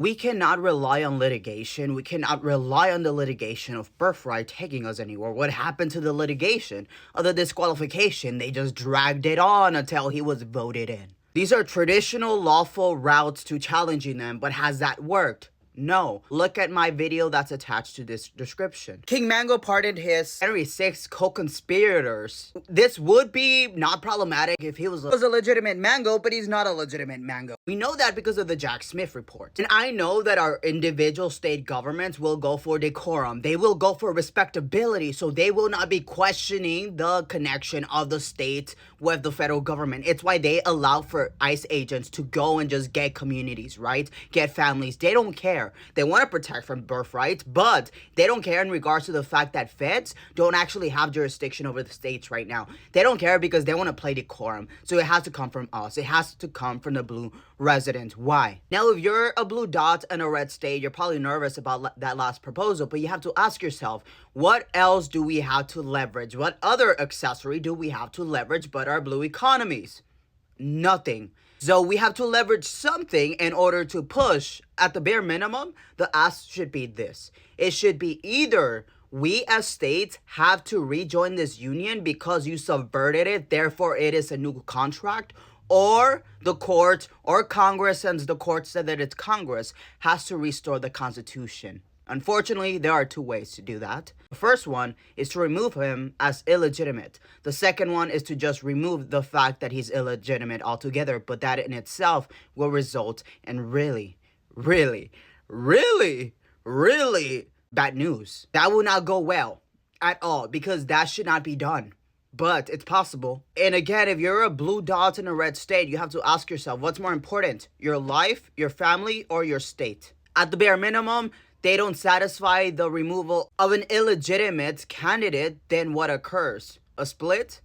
We cannot rely on litigation. We cannot rely on the litigation of birthright taking us anywhere. What happened to the litigation of the disqualification? They just dragged it on until he was voted in. These are traditional lawful routes to challenging them, but has that worked? No. Look at my video that's attached to this description. King Mango pardoned his Henry VI co-conspirators. This would be not problematic if he was a legitimate Mango, but he's not a legitimate Mango. We know that because of the Jack Smith report. And I know that our individual state governments will go for decorum. They will go for respectability, so they will not be questioning the connection of the state with the federal government. It's why they allow for ICE agents to go and just get communities, right? Get families. They don't care. They want to protect from birthright, but they don't care in regards to the fact that feds don't actually have jurisdiction over the states right now. They don't care because they want to play decorum. So it has to come from us. It has to come from the blue residents. Why? Now, if you're a blue dot in a red state, you're probably nervous about that last proposal, but you have to ask yourself, what else do we have to leverage? What other accessory do we have to leverage but our blue economies? Nothing. So we have to leverage something in order to push. At the bare minimum, the ask should be this. It should be either we as states have to rejoin this union because you subverted it, therefore it is a new contract, or the court or Congress, since the court said that it's Congress, has to restore the Constitution. Unfortunately, there are two ways to do that. The first one is to remove him as illegitimate. The second one is to just remove the fact that he's illegitimate altogether, but that in itself will result in really bad news. That will not go well at all because that should not be done. But it's possible. And again, if you're a blue dot in a red state, you have to ask yourself, what's more important? Your life, your family, or your state? At the bare minimum, they don't satisfy the removal of an illegitimate candidate, then what occurs? A split?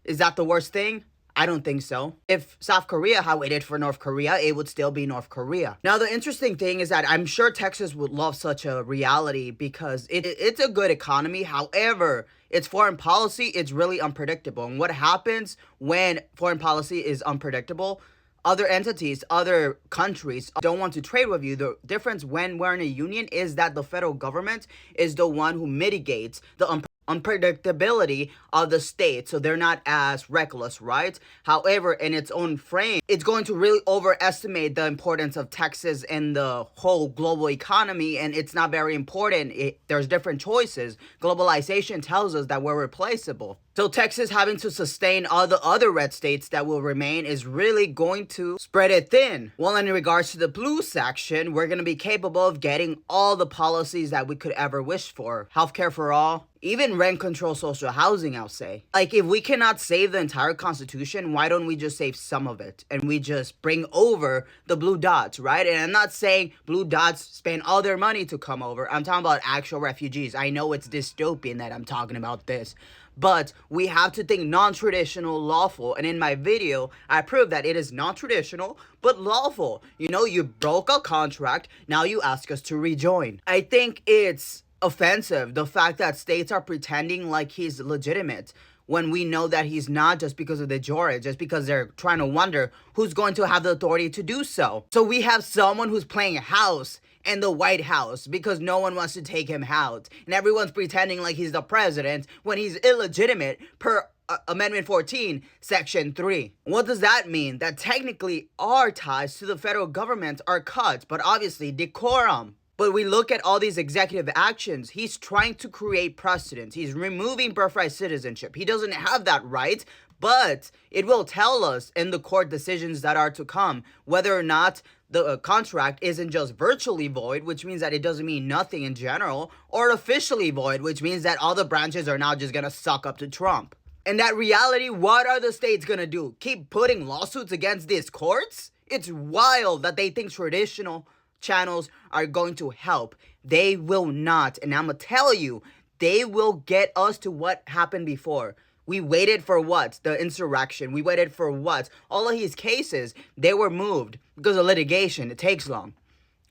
Is that the worst thing? I don't think so. If South Korea had waited for North Korea, it would still be North Korea. Now, the interesting thing is that I'm sure Texas would love such a reality because it's a good economy. However, its foreign policy is really unpredictable. And what happens when foreign policy is unpredictable? Other entities, other countries don't want to trade with you. The difference when we're in a union is that the federal government is the one who mitigates the unpredictability of the state, so they're not as reckless, right? However, in its own frame, it's going to really overestimate the importance of Texas in the whole global economy, and it's not very important. There's different choices. Globalization tells us that we're replaceable. So Texas having to sustain all the other red states that will remain is really going to spread it thin. Well, in regards to the blue section, we're going to be capable of getting all the policies that we could ever wish for. Healthcare for all, even rent control social housing, I'll say. Like, if we cannot save the entire Constitution, why don't we just save some of it? And we just bring over the blue dots, right? And I'm not saying blue dots spend all their money to come over. I'm talking about actual refugees. I know it's dystopian that I'm talking about this. But we have to think non-traditional, lawful. And in my video, I proved that it is non-traditional, but lawful. You know, you broke a contract, now you ask us to rejoin. I think it's offensive, the fact that states are pretending like he's legitimate when we know that he's not, just because of the jury, just because they're trying to wonder who's going to have the authority to do so. So we have someone who's playing house in the White House because no one wants to take him out. And everyone's pretending like he's the president when he's illegitimate per Amendment 14, Section 3. What does that mean? That technically our ties to the federal government are cut, but obviously decorum. But we look at all these executive actions. He's trying to create precedents. He's removing birthright citizenship. He doesn't have that right, but it will tell us in the court decisions that are to come whether or not the contract isn't just virtually void, which means that it doesn't mean nothing in general, or officially void, which means that all the branches are now just going to suck up to Trump. In that reality, what are the states going to do? Keep putting lawsuits against these courts? It's wild that they think traditional channels are going to help. They will not. And I'm going to tell you, they will get us to what happened before. We waited for what? The insurrection. We waited for what? All of his cases, they were moved because of litigation. It takes long.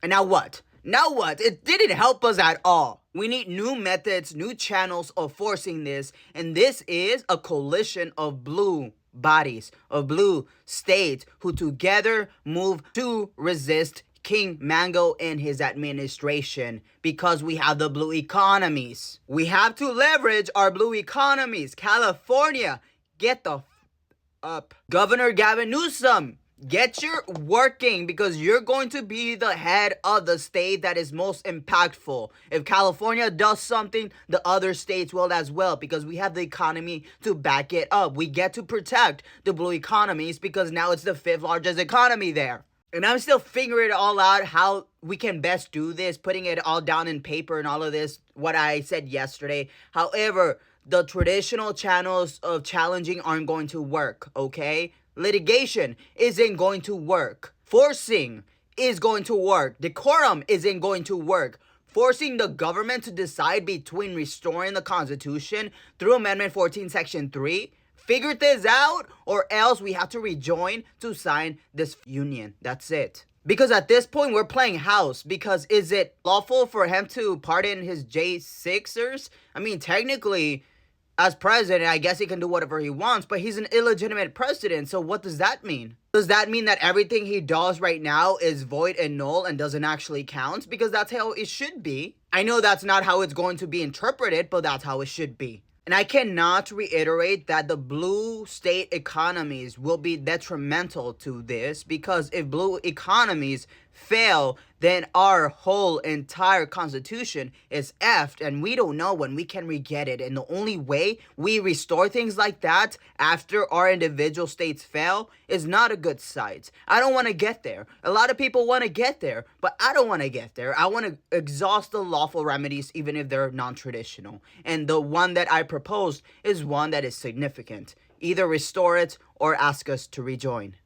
And now what? Now what? It didn't help us at all. We need new methods, new channels of forcing this. And this is a coalition of blue bodies, of blue states who together move to resist King Mango and his administration because we have the blue economies. We have to leverage our blue economies. California, get the up. Governor Gavin Newsom, get your working because you're going to be the head of the state that is most impactful. If California does something, the other states will as well because we have the economy to back it up. We get to protect the blue economies because now it's the 5th largest economy there. And I'm still figuring it all out how we can best do this, putting it all down in paper and all of this, what I said yesterday. However, the traditional channels of challenging aren't going to work, okay? Litigation isn't going to work. Forcing is going to work. Decorum isn't going to work. Forcing the government to decide between restoring the Constitution through Amendment 14, Section 3, figure this out, or else we have to rejoin to sign this union. That's it. Because at this point, we're playing house. Because is it lawful for him to pardon his J6ers? I mean, technically, as president, I guess he can do whatever he wants, but he's an illegitimate president. So what does that mean? Does that mean that everything he does right now is void and null and doesn't actually count? Because that's how it should be. I know that's not how it's going to be interpreted, but that's how it should be. And I cannot reiterate that the blue state economies will be detrimental to this, because if blue economies fail, then our whole entire constitution is effed, and we don't know when we can re-get it. And the only way we restore things like that after our individual states fail is not a good sight. I don't want to get there. A lot of people want to get there, but I don't want to get there. I want to exhaust the lawful remedies even if they're non-traditional. And the one that I proposed is one that is significant. Either restore it or ask us to rejoin.